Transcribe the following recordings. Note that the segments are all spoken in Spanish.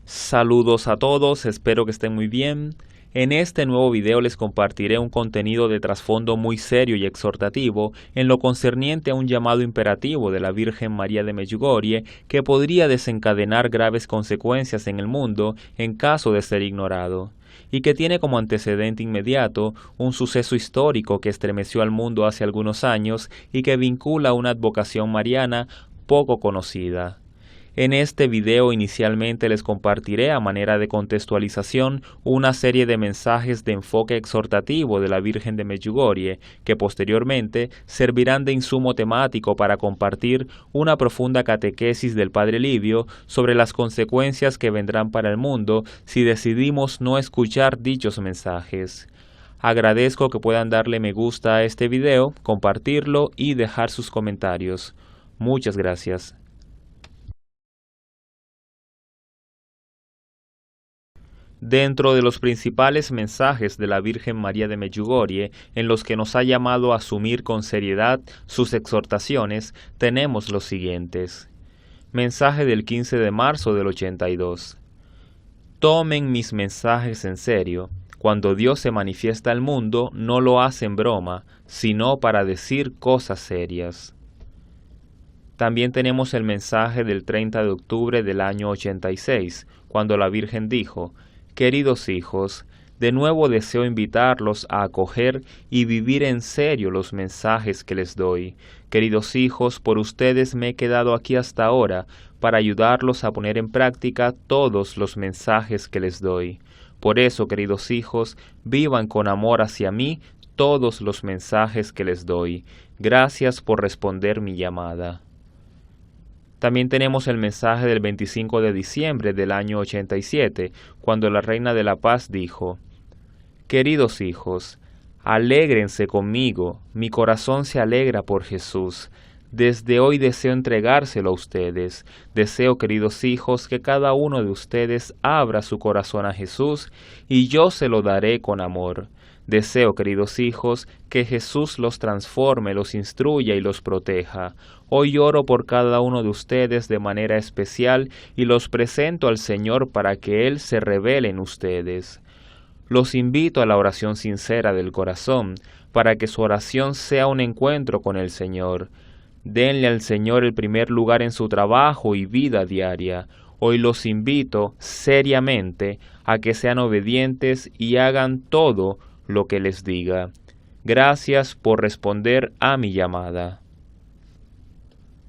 Saludos a todos, espero que estén muy bien. En este nuevo video les compartiré un contenido de trasfondo muy serio y exhortativo en lo concerniente a un llamado imperativo de la Virgen María de Medjugorje que podría desencadenar graves consecuencias en el mundo en caso de ser ignorado, y que tiene como antecedente inmediato un suceso histórico que estremeció al mundo hace algunos años y que vincula una advocación mariana poco conocida. En este video inicialmente les compartiré a manera de contextualización una serie de mensajes de enfoque exhortativo de la Virgen de Medjugorje que posteriormente servirán de insumo temático para compartir una profunda catequesis del Padre Livio sobre las consecuencias que vendrán para el mundo si decidimos no escuchar dichos mensajes. Agradezco que puedan darle me gusta a este video, compartirlo y dejar sus comentarios. Muchas gracias. Dentro de los principales mensajes de la Virgen María de Medjugorje, en los que nos ha llamado a asumir con seriedad sus exhortaciones, tenemos los siguientes. Mensaje del 15 de marzo del 82. Tomen mis mensajes en serio. Cuando Dios se manifiesta al mundo, no lo hace en broma, sino para decir cosas serias. También tenemos el mensaje del 30 de octubre del año 86, cuando la Virgen dijo: Queridos hijos, de nuevo deseo invitarlos a acoger y vivir en serio los mensajes que les doy. Queridos hijos, por ustedes me he quedado aquí hasta ahora para ayudarlos a poner en práctica todos los mensajes que les doy. Por eso, queridos hijos, vivan con amor hacia mí todos los mensajes que les doy. Gracias por responder mi llamada. También tenemos el mensaje del 25 de diciembre del año 87, cuando la Reina de la Paz dijo: Queridos hijos, alégrense conmigo, mi corazón se alegra por Jesús. Desde hoy deseo entregárselo a ustedes. Deseo, queridos hijos, que cada uno de ustedes abra su corazón a Jesús y yo se lo daré con amor. Deseo, queridos hijos, que Jesús los transforme, los instruya y los proteja. Hoy oro por cada uno de ustedes de manera especial y los presento al Señor para que Él se revele en ustedes. Los invito a la oración sincera del corazón, para que su oración sea un encuentro con el Señor. Denle al Señor el primer lugar en su trabajo y vida diaria. Hoy los invito seriamente a que sean obedientes y hagan todo lo que les diga. Gracias por responder a mi llamada.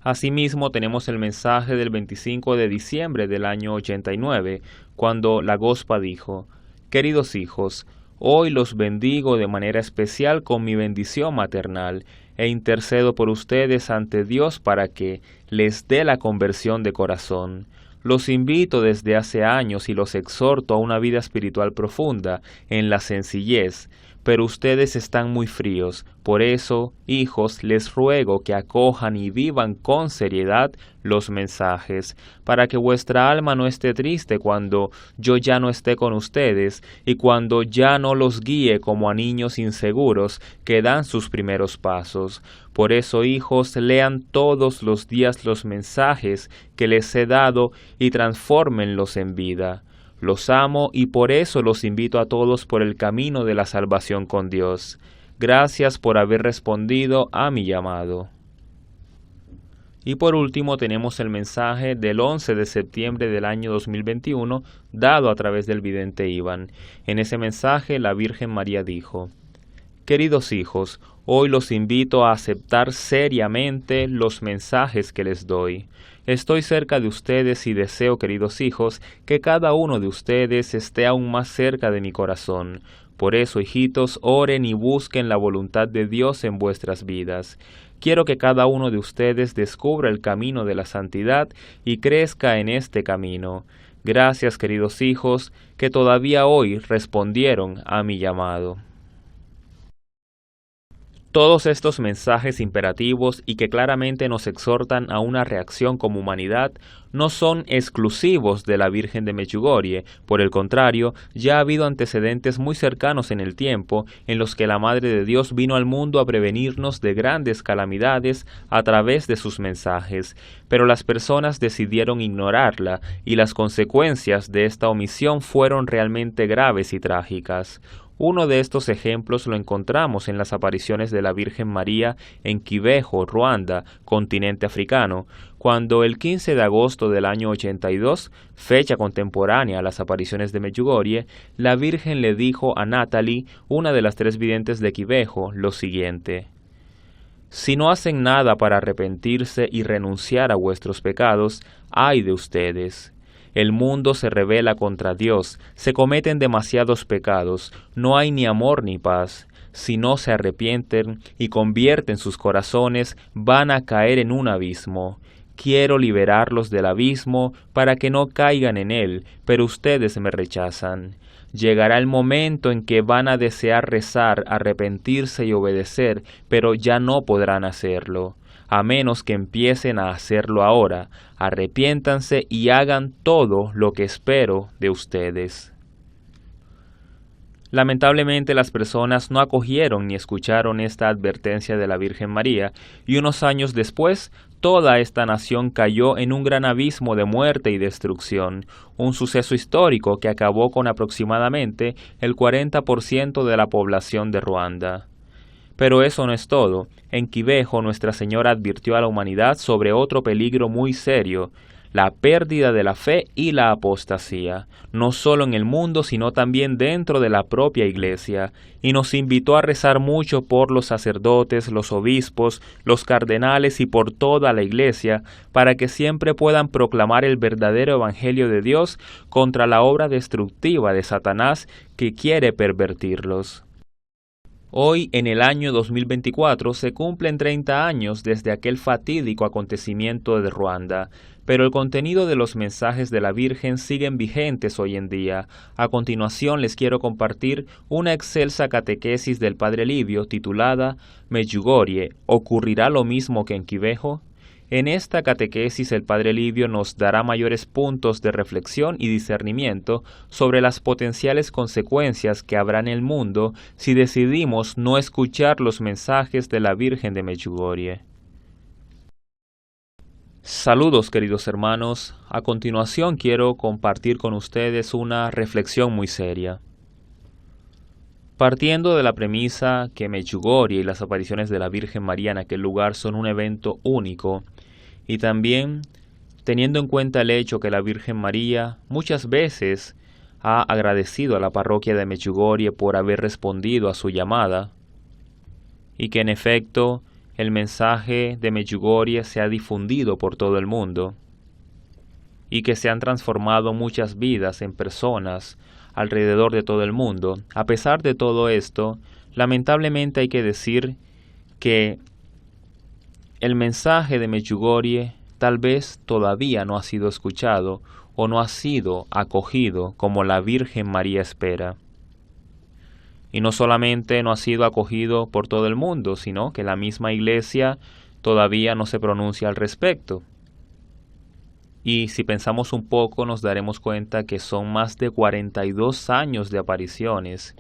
Asimismo, tenemos el mensaje del 25 de diciembre del año 89, cuando la Gospa dijo: Queridos hijos, hoy los bendigo de manera especial con mi bendición maternal e intercedo por ustedes ante Dios para que les dé la conversión de corazón. Los invito desde hace años y los exhorto a una vida espiritual profunda, en la sencillez, pero ustedes están muy fríos. Por eso, hijos, les ruego que acojan y vivan con seriedad los mensajes, para que vuestra alma no esté triste cuando yo ya no esté con ustedes y cuando ya no los guíe como a niños inseguros que dan sus primeros pasos. Por eso, hijos, lean todos los días los mensajes que les he dado y transfórmenlos en vida. Los amo y por eso los invito a todos por el camino de la salvación con Dios. Gracias por haber respondido a mi llamado. Y por último tenemos el mensaje del 11 de septiembre del año 2021 dado a través del vidente Iván. En ese mensaje la Virgen María dijo: Queridos hijos, hoy los invito a aceptar seriamente los mensajes que les doy. Estoy cerca de ustedes y deseo, queridos hijos, que cada uno de ustedes esté aún más cerca de mi corazón. Por eso, hijitos, oren y busquen la voluntad de Dios en vuestras vidas. Quiero que cada uno de ustedes descubra el camino de la santidad y crezca en este camino. Gracias, queridos hijos, que todavía hoy respondieron a mi llamado. Todos estos mensajes imperativos y que claramente nos exhortan a una reacción como humanidad no son exclusivos de la Virgen de Medjugorje. Por el contrario, ya ha habido antecedentes muy cercanos en el tiempo en los que la Madre de Dios vino al mundo a prevenirnos de grandes calamidades a través de sus mensajes, pero las personas decidieron ignorarla y las consecuencias de esta omisión fueron realmente graves y trágicas. Uno de estos ejemplos lo encontramos en las apariciones de la Virgen María en Kibeho, Ruanda, continente africano, cuando el 15 de agosto del año 82, fecha contemporánea a las apariciones de Medjugorje, la Virgen le dijo a Natalie, una de las 3 videntes de Kibeho, lo siguiente: «Si no hacen nada para arrepentirse y renunciar a vuestros pecados, ¡ay de ustedes! El mundo se rebela contra Dios, se cometen demasiados pecados, no hay ni amor ni paz. Si no se arrepienten y convierten sus corazones, van a caer en un abismo. Quiero liberarlos del abismo para que no caigan en él, pero ustedes me rechazan. Llegará el momento en que van a desear rezar, arrepentirse y obedecer, pero ya no podrán hacerlo, a menos que empiecen a hacerlo ahora. Arrepiéntanse y hagan todo lo que espero de ustedes». Lamentablemente las personas no acogieron ni escucharon esta advertencia de la Virgen María, y unos años después toda esta nación cayó en un gran abismo de muerte y destrucción, un suceso histórico que acabó con aproximadamente el 40% de la población de Ruanda. Pero eso no es todo. En Kibeho, Nuestra Señora advirtió a la humanidad sobre otro peligro muy serio: la pérdida de la fe y la apostasía, no solo en el mundo, sino también dentro de la propia Iglesia, y nos invitó a rezar mucho por los sacerdotes, los obispos, los cardenales y por toda la Iglesia, para que siempre puedan proclamar el verdadero Evangelio de Dios contra la obra destructiva de Satanás que quiere pervertirlos. Hoy, en el año 2024, se cumplen 30 años desde aquel fatídico acontecimiento de Ruanda, pero el contenido de los mensajes de la Virgen siguen vigentes hoy en día. A continuación les quiero compartir una excelsa catequesis del Padre Livio titulada «Medjugorje, ¿ocurrirá lo mismo que en Kibeho?». En esta catequesis el Padre Livio nos dará mayores puntos de reflexión y discernimiento sobre las potenciales consecuencias que habrá en el mundo si decidimos no escuchar los mensajes de la Virgen de Medjugorje. Saludos, queridos hermanos. A continuación quiero compartir con ustedes una reflexión muy seria. Partiendo de la premisa que Medjugorje y las apariciones de la Virgen María en aquel lugar son un evento único, y también teniendo en cuenta el hecho que la Virgen María muchas veces ha agradecido a la parroquia de Medjugorje por haber respondido a su llamada, y que en efecto el mensaje de Medjugorje se ha difundido por todo el mundo, y que se han transformado muchas vidas en personas alrededor de todo el mundo. A pesar de todo esto, lamentablemente hay que decir que el mensaje de Medjugorje tal vez todavía no ha sido escuchado o no ha sido acogido como la Virgen María espera. Y no solamente no ha sido acogido por todo el mundo, sino que la misma Iglesia todavía no se pronuncia al respecto. Y si pensamos un poco, nos daremos cuenta que son más de 42 años de apariciones,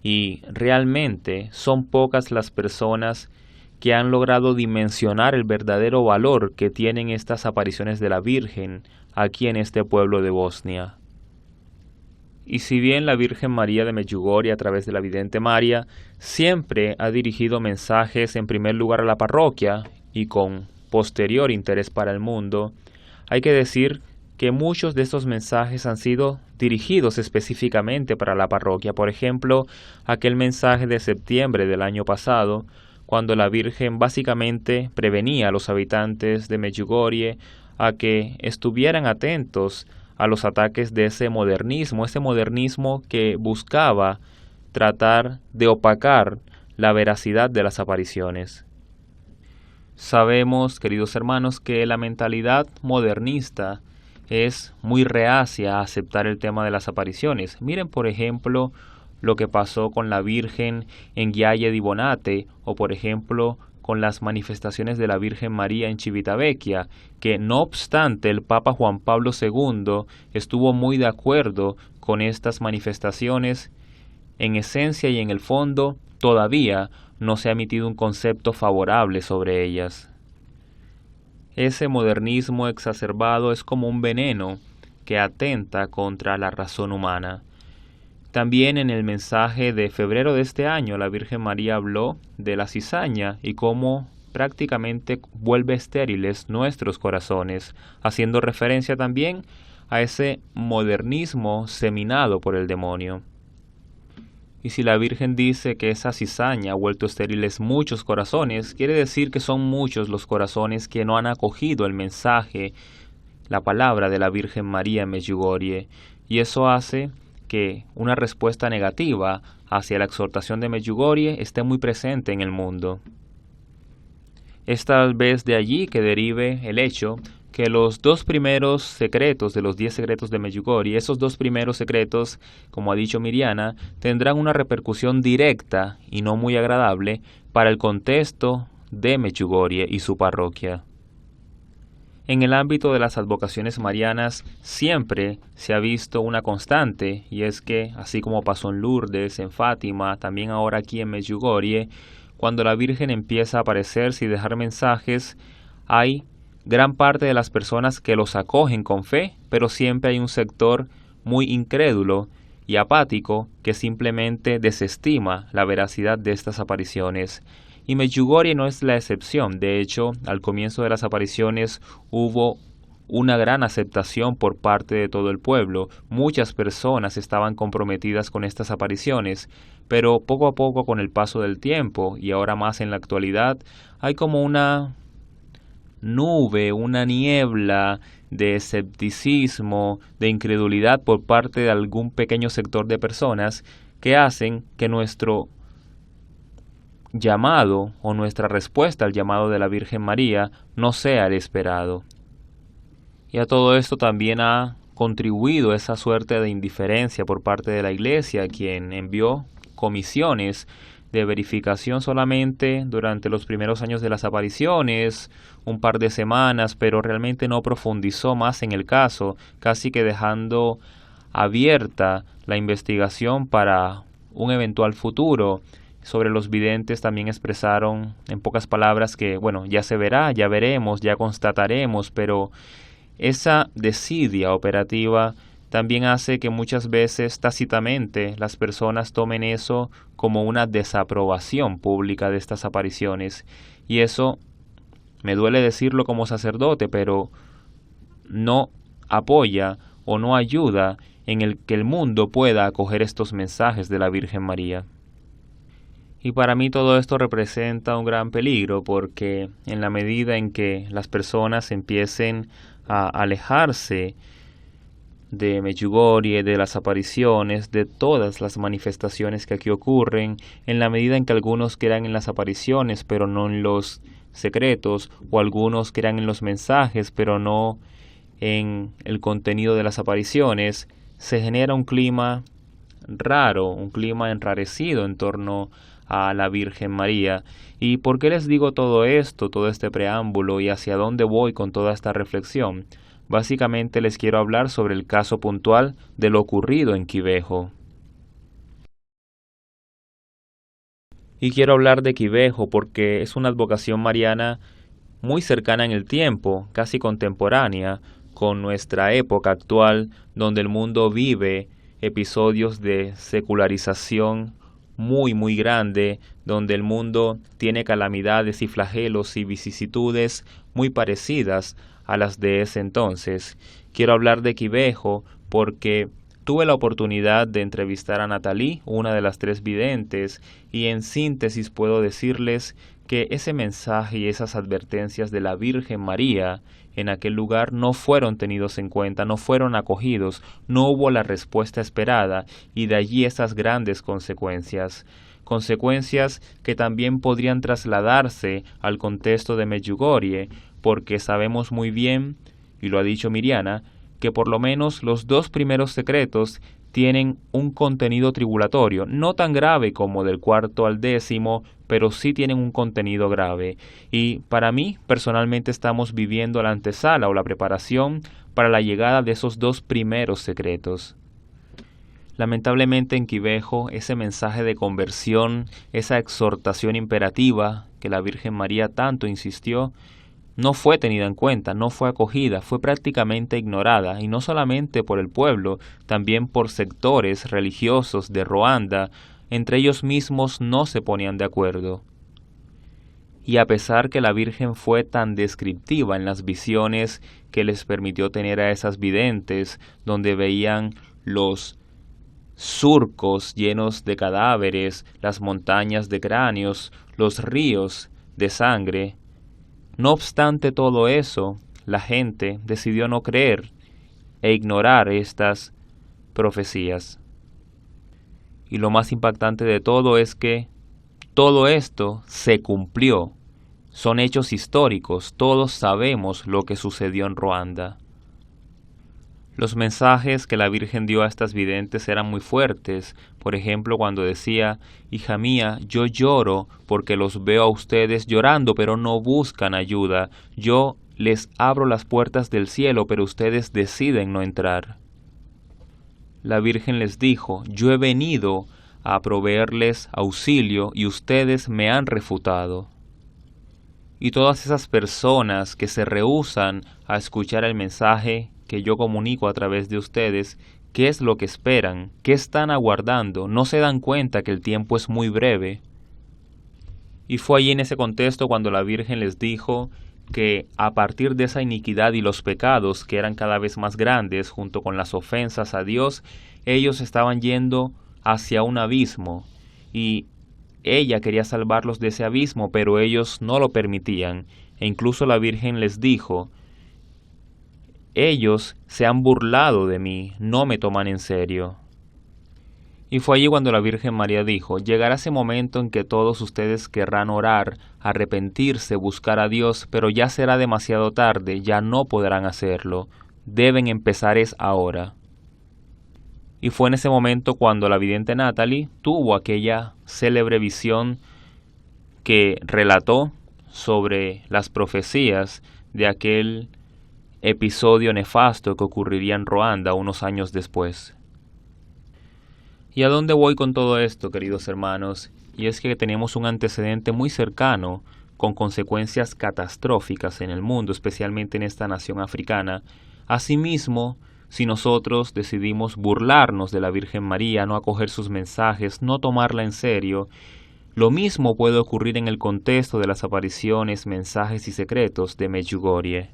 y realmente son pocas las personas que han logrado dimensionar el verdadero valor que tienen estas apariciones de la Virgen aquí en este pueblo de Bosnia. Y si bien la Virgen María de Medjugorje, a través de la vidente María, siempre ha dirigido mensajes en primer lugar a la parroquia y con posterior interés para el mundo, hay que decir que muchos de estos mensajes han sido dirigidos específicamente para la parroquia. Por ejemplo, aquel mensaje de septiembre del año pasado, cuando la Virgen básicamente prevenía a los habitantes de Medjugorje a que estuvieran atentos a los ataques de ese modernismo que buscaba tratar de opacar la veracidad de las apariciones. Sabemos, queridos hermanos, que la mentalidad modernista es muy reacia a aceptar el tema de las apariciones. Miren, por ejemplo, lo que pasó con la Virgen en Ghiaia di Bonate, o por ejemplo con las manifestaciones de la Virgen María en Civitavecchia, que no obstante el Papa Juan Pablo II estuvo muy de acuerdo con estas manifestaciones, en esencia y en el fondo todavía no se ha emitido un concepto favorable sobre ellas. Ese modernismo exacerbado es como un veneno que atenta contra la razón humana. También en el mensaje de febrero de este año, la Virgen María habló de la cizaña y cómo prácticamente vuelve estériles nuestros corazones, haciendo referencia también a ese modernismo seminado por el demonio. Y si la Virgen dice que esa cizaña ha vuelto estériles muchos corazones, quiere decir que son muchos los corazones que no han acogido el mensaje, la palabra de la Virgen María en Medjugorje, y eso hace que una respuesta negativa hacia la exhortación de Medjugorje esté muy presente en el mundo. Es tal vez de allí que derive el hecho que los dos primeros secretos de los 10 secretos de Medjugorje, esos dos primeros secretos, como ha dicho Miriana, tendrán una repercusión directa y no muy agradable para el contexto de Medjugorje y su parroquia. En el ámbito de las advocaciones marianas siempre se ha visto una constante, y es que, así como pasó en Lourdes, en Fátima, también ahora aquí en Medjugorje, cuando la Virgen empieza a aparecerse y dejar mensajes, hay gran parte de las personas que los acogen con fe, pero siempre hay un sector muy incrédulo y apático que simplemente desestima la veracidad de estas apariciones. Y Medjugorje no es la excepción. De hecho, al comienzo de las apariciones hubo una gran aceptación por parte de todo el pueblo. Muchas personas estaban comprometidas con estas apariciones, pero poco a poco, con el paso del tiempo y ahora más en la actualidad, hay como una nube, una niebla de escepticismo, de incredulidad por parte de algún pequeño sector de personas que hacen que nuestro llamado o nuestra respuesta al llamado de la Virgen María no sea el esperado. Y a todo esto también ha contribuido esa suerte de indiferencia por parte de la Iglesia, quien envió comisiones de verificación solamente durante los primeros años de las apariciones, un par de semanas, pero realmente no profundizó más en el caso, casi que dejando abierta la investigación para un eventual futuro. Sobre los videntes también expresaron en pocas palabras que, bueno, ya se verá, ya veremos, ya constataremos, pero esa desidia operativa también hace que muchas veces tácitamente las personas tomen eso como una desaprobación pública de estas apariciones. Y eso, me duele decirlo como sacerdote, pero no apoya o no ayuda en el que el mundo pueda acoger estos mensajes de la Virgen María. Y para mí todo esto representa un gran peligro, porque en la medida en que las personas empiecen a alejarse de Medjugorje, de las apariciones, de todas las manifestaciones que aquí ocurren, en la medida en que algunos crean en las apariciones pero no en los secretos, o algunos crean en los mensajes pero no en el contenido de las apariciones, se genera un clima raro, un clima enrarecido en torno a la Virgen María. ¿Y por qué les digo todo esto, todo este preámbulo, y hacia dónde voy con toda esta reflexión? Básicamente les quiero hablar sobre el caso puntual de lo ocurrido en Quivejo. Y quiero hablar de Quivejo porque es una advocación mariana muy cercana en el tiempo, casi contemporánea, con nuestra época actual, donde el mundo vive episodios de secularización muy grande, donde el mundo tiene calamidades y flagelos y vicisitudes muy parecidas a las de ese entonces. Quiero hablar de Quivejo porque tuve la oportunidad de entrevistar a Nathalie, una de las 3 videntes, y en síntesis puedo decirles que ese mensaje y esas advertencias de la Virgen María en aquel lugar no fueron tenidos en cuenta, no fueron acogidos, no hubo la respuesta esperada, y de allí esas grandes consecuencias. Consecuencias que también podrían trasladarse al contexto de Medjugorje, porque sabemos muy bien, y lo ha dicho Miriana, que por lo menos los 2 primeros secretos tienen un contenido tribulatorio, no tan grave como del 4º al 10º, pero sí tienen un contenido grave. Y para mí, personalmente, estamos viviendo la antesala o la preparación para la llegada de esos 2 primeros secretos. Lamentablemente en Quivejo, ese mensaje de conversión, esa exhortación imperativa que la Virgen María tanto insistió, no fue tenida en cuenta, no fue acogida, fue prácticamente ignorada, y no solamente por el pueblo, también por sectores religiosos de Ruanda. Entre ellos mismos no se ponían de acuerdo. Y a pesar que la Virgen fue tan descriptiva en las visiones que les permitió tener a esas videntes, donde veían los surcos llenos de cadáveres, las montañas de cráneos, los ríos de sangre, no obstante todo eso, la gente decidió no creer e ignorar estas profecías. Y lo más impactante de todo es que todo esto se cumplió. Son hechos históricos, todos sabemos lo que sucedió en Ruanda. Los mensajes que la Virgen dio a estas videntes eran muy fuertes. Por ejemplo, cuando decía: hija mía, yo lloro porque los veo a ustedes llorando, pero no buscan ayuda. Yo les abro las puertas del cielo, pero ustedes deciden no entrar. La Virgen les dijo: yo he venido a proveerles auxilio y ustedes me han refutado. Y todas esas personas que se rehúsan a escuchar el mensaje que yo comunico a través de ustedes, ¿qué es lo que esperan? ¿Qué están aguardando? ¿No se dan cuenta que el tiempo es muy breve? Y fue allí en ese contexto cuando la Virgen les dijo que a partir de esa iniquidad y los pecados que eran cada vez más grandes, junto con las ofensas a Dios, ellos estaban yendo hacia un abismo, y ella quería salvarlos de ese abismo, pero ellos no lo permitían. E incluso la Virgen les dijo: ellos se han burlado de mí, no me toman en serio. Y fue allí cuando la Virgen María dijo: llegará ese momento en que todos ustedes querrán orar, arrepentirse, buscar a Dios, pero ya será demasiado tarde, ya no podrán hacerlo. Deben empezar es ahora. Y fue en ese momento cuando la vidente Natalie tuvo aquella célebre visión que relató sobre las profecías de aquel episodio nefasto que ocurriría en Ruanda unos años después. ¿Y a dónde voy con todo esto, queridos hermanos? Y es que tenemos un antecedente muy cercano, con consecuencias catastróficas en el mundo, especialmente en esta nación africana. Asimismo, si nosotros decidimos burlarnos de la Virgen María, no acoger sus mensajes, no tomarla en serio, lo mismo puede ocurrir en el contexto de las apariciones, mensajes y secretos de Medjugorje.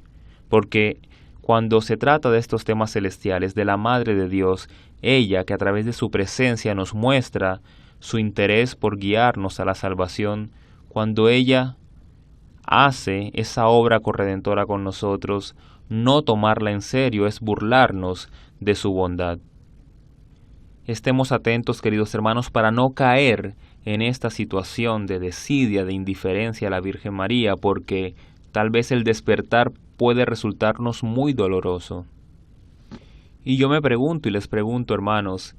Porque cuando se trata de estos temas celestiales, de la Madre de Dios, ella que a través de su presencia nos muestra su interés por guiarnos a la salvación, cuando ella hace esa obra corredentora con nosotros, no tomarla en serio es burlarnos de su bondad. Estemos atentos, queridos hermanos, para no caer en esta situación de desidia, de indiferencia a la Virgen María, porque tal vez el despertar puede resultarnos muy doloroso. Y yo me pregunto y les pregunto, hermanos,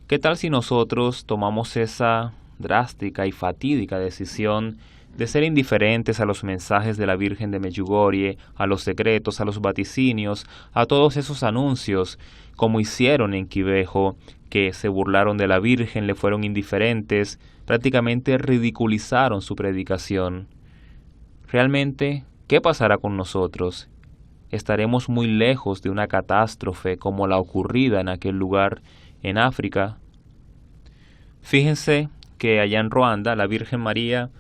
¿qué tal si nosotros tomamos esa drástica y fatídica decisión de ser indiferentes a los mensajes de la Virgen de Medjugorje, a los secretos, a los vaticinios, a todos esos anuncios, como hicieron en Quivejo, que se burlaron de la Virgen, le fueron indiferentes, prácticamente ridiculizaron su predicación? Realmente, ¿qué pasará con nosotros? ¿Estaremos muy lejos de una catástrofe como la ocurrida en aquel lugar en África? Fíjense que allá en Ruanda la Virgen María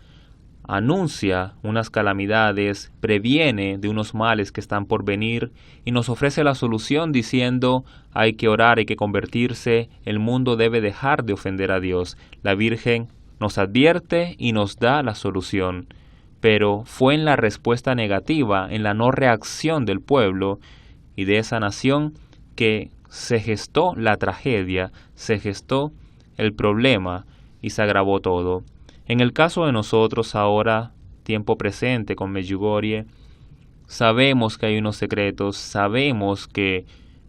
anuncia unas calamidades, previene de unos males que están por venir y nos ofrece la solución diciendo: hay que orar, hay que convertirse, el mundo debe dejar de ofender a Dios. La Virgen nos advierte y nos da la solución, pero fue en la respuesta negativa, en la no reacción del pueblo y de esa nación que se gestó la tragedia, se gestó el problema y se agravó todo. En el caso de nosotros ahora, tiempo presente con Medjugorje, sabemos que hay unos secretos, sabemos que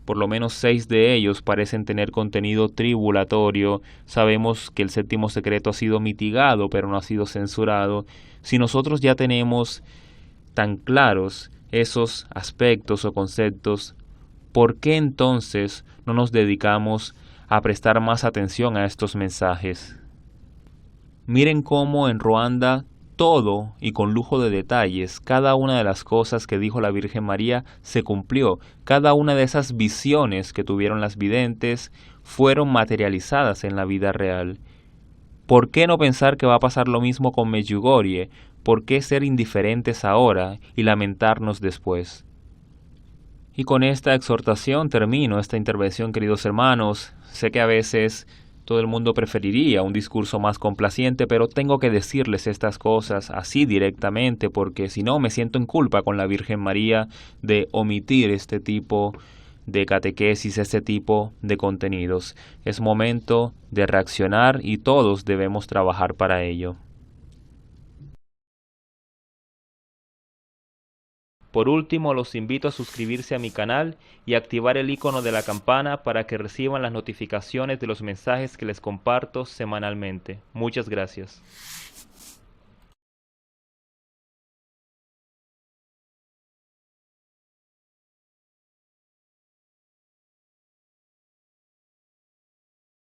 por lo menos 6 de ellos parecen tener contenido tribulatorio. Sabemos que el séptimo secreto ha sido mitigado, pero no ha sido censurado. Si nosotros ya tenemos tan claros esos aspectos o conceptos, ¿por qué entonces no nos dedicamos a prestar más atención a estos mensajes? Miren cómo en Ruanda todo y con lujo de detalles, cada una de las cosas que dijo la Virgen María se cumplió. Cada una de esas visiones que tuvieron las videntes fueron materializadas en la vida real. ¿Por qué no pensar que va a pasar lo mismo con Medjugorje? ¿Por qué ser indiferentes ahora y lamentarnos después? Y con esta exhortación termino esta intervención, queridos hermanos. Sé que a veces todo el mundo preferiría un discurso más complaciente, pero tengo que decirles estas cosas así directamente, porque si no me siento en culpa con la Virgen María de omitir este tipo de catequesis, este tipo de contenidos. Es momento de reaccionar y todos debemos trabajar para ello. Por último, los invito a suscribirse a mi canal y activar el icono de la campana para que reciban las notificaciones de los mensajes que les comparto semanalmente. Muchas gracias.